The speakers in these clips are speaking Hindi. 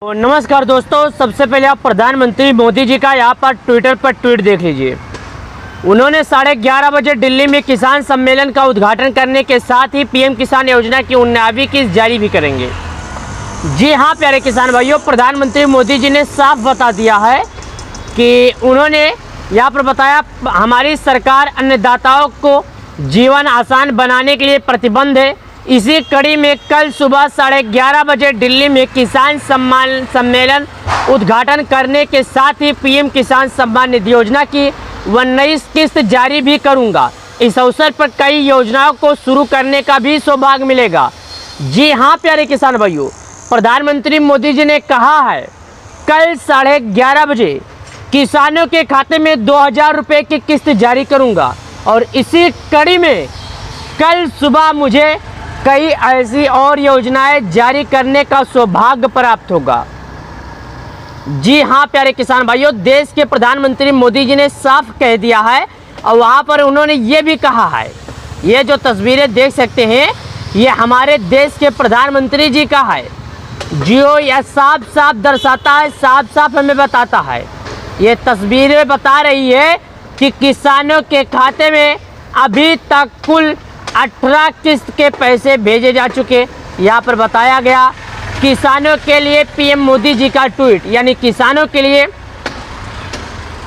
तो नमस्कार दोस्तों, सबसे पहले आप प्रधानमंत्री मोदी जी का यहाँ पर ट्विटर पर ट्वीट देख लीजिए। उन्होंने 11:30 बजे दिल्ली में किसान सम्मेलन का उद्घाटन करने के साथ ही पीएम किसान योजना की 19वीं किस्त जारी भी करेंगे। जी हाँ प्यारे किसान भाइयों, प्रधानमंत्री मोदी जी ने साफ बता दिया है कि उन्होंने यहाँ पर बताया हमारी सरकार अन्नदाताओं को जीवन आसान बनाने के लिए प्रतिबद्ध है। इसी कड़ी में कल सुबह 11:30 बजे दिल्ली में किसान सम्मेलन उद्घाटन करने के साथ ही पीएम किसान सम्मान निधि योजना की 19 किस्त जारी भी करूंगा। इस अवसर पर कई योजनाओं को शुरू करने का भी सौभाग्य मिलेगा। जी हाँ प्यारे किसान भाइयों, प्रधानमंत्री मोदी जी ने कहा है कल 11:30 बजे किसानों के खाते में 2000 रुपये की किस्त जारी करूंगा और इसी कड़ी में कल सुबह मुझे कई ऐसी और योजनाएं जारी करने का सौभाग्य प्राप्त होगा। जी हाँ प्यारे किसान भाइयों, देश के प्रधानमंत्री मोदी जी ने साफ कह दिया है और वहाँ पर उन्होंने ये भी कहा है, ये जो तस्वीरें देख सकते हैं ये हमारे देश के प्रधानमंत्री जी का है, जो यह साफ साफ दर्शाता है, साफ साफ हमें बताता है। ये तस्वीरें बता रही है कि किसानों के खाते में अभी तक कुल 18 किस्त के पैसे भेजे जा चुके। यहाँ पर बताया गया किसानों के लिए पीएम मोदी जी का ट्वीट, यानी किसानों के लिए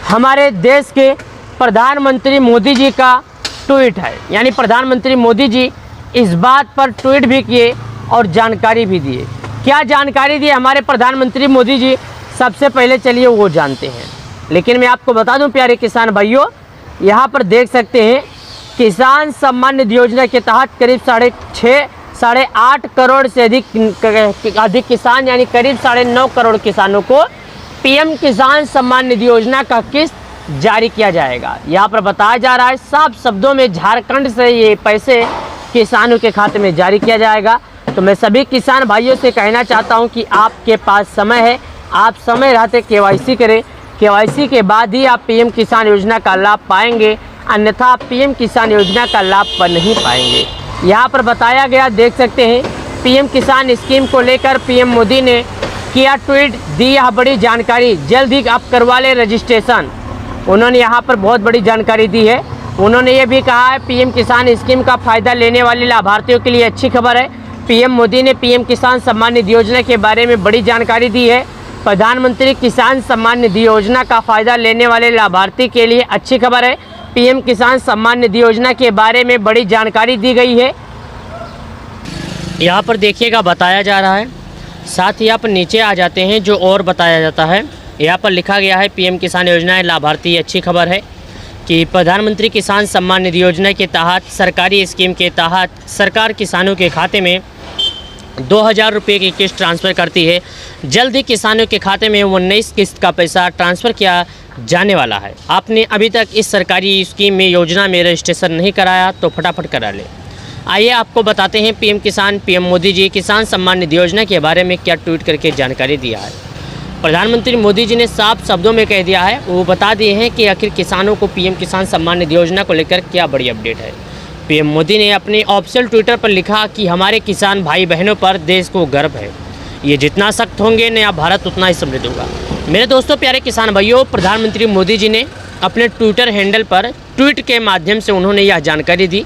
हमारे देश के प्रधानमंत्री मोदी जी का ट्वीट है। यानी प्रधानमंत्री मोदी जी इस बात पर ट्वीट भी किए और जानकारी भी दिए। क्या जानकारी दी हमारे प्रधानमंत्री मोदी जी, सबसे पहले चलिए वो जानते हैं। लेकिन मैं आपको बता दूं प्यारे किसान भाइयों, यहाँ पर देख सकते हैं किसान सम्मान निधि योजना के तहत करीब 6.5 करोड़ से अधिक किसान, यानी करीब 9.5 करोड़ किसानों को पीएम किसान सम्मान निधि योजना का किस्त जारी किया जाएगा। यहाँ पर बताया जा रहा है साफ शब्दों में झारखंड से ये पैसे किसानों के खाते में जारी किया जाएगा। तो मैं सभी किसान भाइयों से कहना चाहता हूँ कि आपके पास समय है, आप समय रहते केवाईसी करें। केवाईसी के बाद ही आप पीएम किसान योजना का लाभ पाएंगे, अन्यथा आप पीएम किसान योजना का लाभ नहीं पाएंगे। यहाँ पर बताया गया, देख सकते हैं पीएम किसान स्कीम को लेकर पीएम मोदी ने किया ट्वीट, दी यह बड़ी जानकारी, जल्द ही आप करवा लें रजिस्ट्रेशन। उन्होंने यहाँ पर बहुत बड़ी जानकारी दी है। उन्होंने ये भी कहा है पीएम किसान स्कीम का फ़ायदा लेने वाले लाभार्थियों के लिए अच्छी खबर है। पीएम मोदी ने पीएम किसान सम्मान निधि योजना के बारे में बड़ी जानकारी दी है। प्रधानमंत्री किसान सम्मान निधि योजना का फ़ायदा लेने वाले लाभार्थी के लिए अच्छी खबर है। पीएम किसान सम्मान निधि योजना के बारे में बड़ी जानकारी दी गई है। यहाँ पर देखिएगा बताया जा रहा है, साथ ही आप नीचे आ जाते हैं जो और बताया जाता है। यहाँ पर लिखा गया है पीएम किसान योजना लाभार्थी अच्छी खबर है कि प्रधानमंत्री किसान सम्मान निधि योजना के तहत सरकारी स्कीम के तहत सरकार किसानों के खाते में 2000 रुपये की किस्त ट्रांसफ़र करती है। जल्द ही किसानों के खाते में 19 किस्त का पैसा ट्रांसफ़र किया जाने वाला है। आपने अभी तक इस सरकारी स्कीम में योजना में रजिस्ट्रेशन नहीं कराया तो फटाफट करा ले। आइए आपको बताते हैं पीएम मोदी जी किसान सम्मान निधि योजना के बारे में क्या ट्वीट करके जानकारी दिया है। प्रधानमंत्री मोदी जी ने साफ शब्दों में कह दिया है, वो बता दिए हैं कि आखिर किसानों को पीएम किसान सम्मान निधि योजना को लेकर क्या बड़ी अपडेट है। पीएम मोदी ने अपने ऑफिशियल ट्विटर पर लिखा कि हमारे किसान भाई बहनों पर देश को गर्व है। ये जितना सख्त होंगे नया भारत उतना ही समृद्ध होगा। मेरे दोस्तों प्यारे किसान भाइयों, प्रधानमंत्री मोदी जी ने अपने ट्विटर हैंडल पर ट्वीट के माध्यम से उन्होंने यह जानकारी दी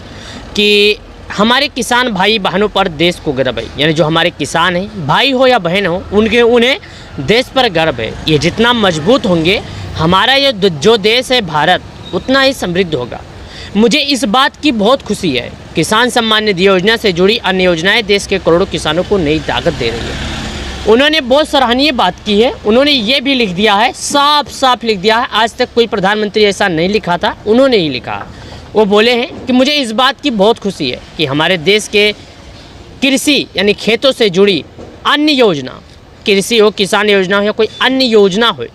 कि हमारे किसान भाई बहनों पर देश को गर्व है। यानी जो हमारे किसान हैं, भाई हो या बहन हो, उन्हें देश पर गर्व है। ये जितना मजबूत होंगे हमारा ये जो देश है भारत उतना ही समृद्ध होगा। मुझे इस बात की बहुत खुशी है। किसान सम्मान निधि योजना से जुड़ी अन्य योजनाएं देश के करोड़ों किसानों को नई ताकत दे रही है। उन्होंने बहुत सराहनीय बात की है। उन्होंने ये भी लिख दिया है, साफ साफ लिख दिया है, आज तक कोई प्रधानमंत्री ऐसा नहीं लिखा था, उन्होंने ही लिखा। वो बोले हैं कि मुझे इस बात की बहुत खुशी है कि हमारे देश के कृषि यानी खेतों से जुड़ी अन्य योजना, कृषि हो, किसान योजना हो या कोई अन्य योजना हो,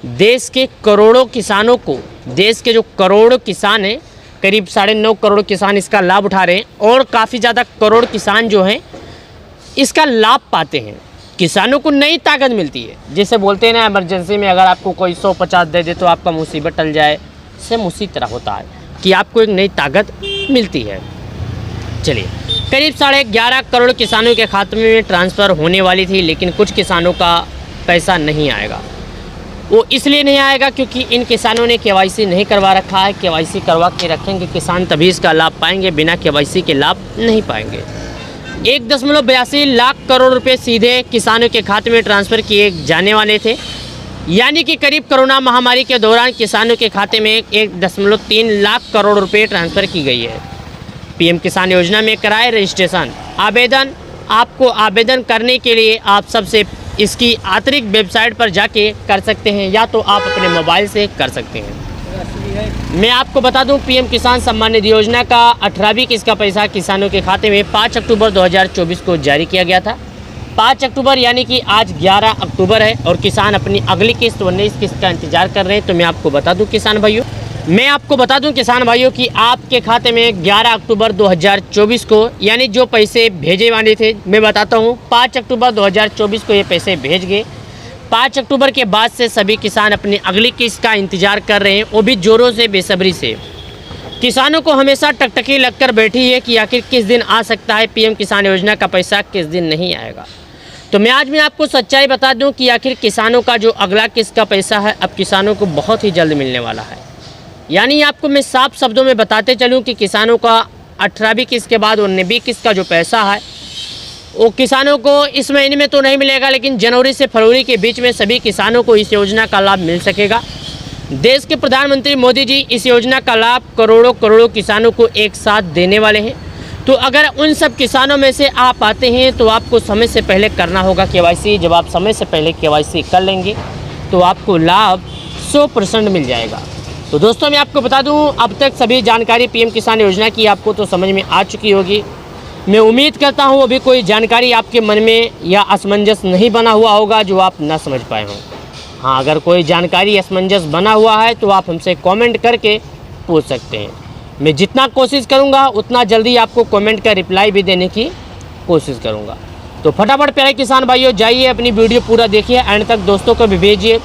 देश के करोड़ों किसानों को, देश के जो करोड़ों किसान हैं, करीब 9.5 करोड़ किसान इसका लाभ उठा रहे हैं और काफ़ी ज़्यादा करोड़ किसान जो हैं इसका लाभ पाते हैं। किसानों को नई ताकत मिलती है। जैसे बोलते हैं ना, इमरजेंसी में अगर आपको कोई 150 दे दे तो आपका मुसीबत टल जाए, सेम उसी तरह होता है कि आपको एक नई ताकत मिलती है। चलिए, करीब 11.5 करोड़ किसानों के खाते में ट्रांसफ़र होने वाली थी, लेकिन कुछ किसानों का पैसा नहीं आएगा। वो इसलिए नहीं आएगा क्योंकि इन किसानों ने केवाईसी नहीं करवा रखा है। केवाईसी करवा के रखेंगे किसान तभी इसका लाभ पाएंगे, बिना केवाईसी के लाभ नहीं पाएंगे। 1.82 लाख करोड़ रुपए सीधे किसानों के खाते में ट्रांसफ़र किए जाने वाले थे, यानी कि करीब कोरोना महामारी के दौरान किसानों के खाते में 1.3 लाख करोड़ रुपए ट्रांसफ़र की गई है। पीएम किसान योजना में कराए रजिस्ट्रेशन। आवेदन आपको आवेदन करने के लिए आप सबसे इसकी आंतरिक वेबसाइट पर जाके कर सकते हैं, या तो आप अपने मोबाइल से कर सकते हैं। मैं आपको बता दूं, पीएम किसान सम्मान निधि योजना का 18वीं किस्त का पैसा किसानों के खाते में 5 अक्टूबर 2024 को जारी किया गया था। 5 अक्टूबर यानी कि आज 11 अक्टूबर है और किसान अपनी अगली किस्त 19 किस्त का इंतजार कर रहे हैं। तो मैं आपको बता दूं किसान भाइयों कि आपके खाते में 11 अक्टूबर 2024 को, यानी जो पैसे भेजे वाले थे, मैं बताता हूं 5 अक्टूबर 2024 को ये पैसे भेज गए। 5 अक्टूबर के बाद से सभी किसान अपनी अगली किस्त का इंतजार कर रहे हैं, वो भी ज़ोरों से, बेसब्री से। किसानों को हमेशा टकटकी लगकर बैठी है कि आखिर किस दिन आ सकता है पीएम किसान योजना का पैसा, किस दिन नहीं आएगा। तो मैं आपको सच्चाई बता दूं कि आखिर किसानों का जो अगला किस्त का पैसा है, अब किसानों को बहुत ही जल्द मिलने वाला है। यानी आपको मैं साफ शब्दों में बताते चलूं कि किसानों का 18वीं किस्त के बाद 19वीं किस्त का जो पैसा है वो किसानों को इस महीने में तो नहीं मिलेगा, लेकिन जनवरी से फरवरी के बीच में सभी किसानों को इस योजना का लाभ मिल सकेगा। देश के प्रधानमंत्री मोदी जी इस योजना का लाभ करोड़ों किसानों को एक साथ देने वाले हैं। तो अगर उन सब किसानों में से आप आते हैं तो आपको समय से पहले करना होगा केवाईसी। जब आप समय से पहले केवाईसी कर लेंगे तो आपको लाभ 100% मिल जाएगा। तो दोस्तों मैं आपको बता दूं, अब तक सभी जानकारी पीएम किसान योजना की आपको तो समझ में आ चुकी होगी। मैं उम्मीद करता हूं अभी कोई जानकारी आपके मन में या असमंजस नहीं बना हुआ होगा जो आप ना समझ पाए हों। हाँ, अगर कोई जानकारी असमंजस बना हुआ है तो आप हमसे कमेंट करके पूछ सकते हैं। मैं जितना कोशिश करूंगा उतना जल्दी आपको कमेंट का रिप्लाई भी देने की कोशिश करूंगा। तो फटाफट प्यारे किसान भाइयों, जाइए अपनी वीडियो पूरा देखिए, एंड तक दोस्तों को भी भेजिए।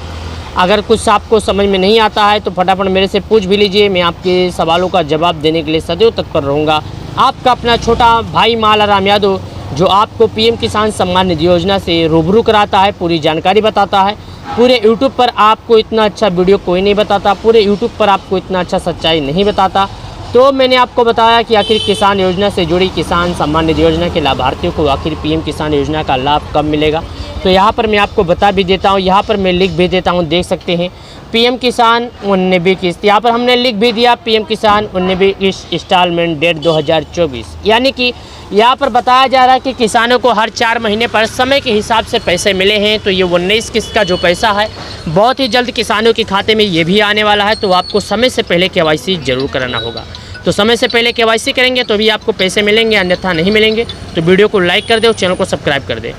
अगर कुछ आपको समझ में नहीं आता है तो फटाफट मेरे से पूछ भी लीजिए, मैं आपके सवालों का जवाब देने के लिए सदैव तत्पर रहूँगा। आपका अपना छोटा भाई मालाराम यादव, जो आपको पीएम किसान सम्मान निधि योजना से रूबरू कराता है, पूरी जानकारी बताता है। पूरे यूट्यूब पर आपको इतना अच्छा वीडियो कोई नहीं बताता, पूरे यूट्यूब पर आपको इतना अच्छा सच्चाई नहीं बताता। तो मैंने आपको बताया कि आखिर किसान योजना से जुड़ी किसान सम्मान निधि योजना के लाभार्थियों को आखिर पीएम किसान योजना का लाभ कब मिलेगा। तो यहाँ पर मैं आपको बता भी देता हूँ, यहाँ पर मैं लिख भी देता हूँ, देख सकते हैं पीएम किसान 19वीं किस्त। यहाँ पर हमने लिख भी दिया पीएम किसान 19वीं किस्त इंस्टॉलमेंट डेट 2024, यानी कि यहाँ पर बताया जा रहा है कि किसानों को हर 4 महीने पर समय के हिसाब से पैसे मिले हैं। तो ये 19 किस्त का जो पैसा है बहुत ही जल्द किसानों के खाते में ये भी आने वाला है। तो आपको समय से पहले केवाईसी जरूर कराना होगा। तो समय से पहले केवाईसी करेंगे तो भी आपको पैसे मिलेंगे, अन्यथा नहीं मिलेंगे। तो वीडियो को लाइक कर दे और चैनल को सब्सक्राइब कर दे।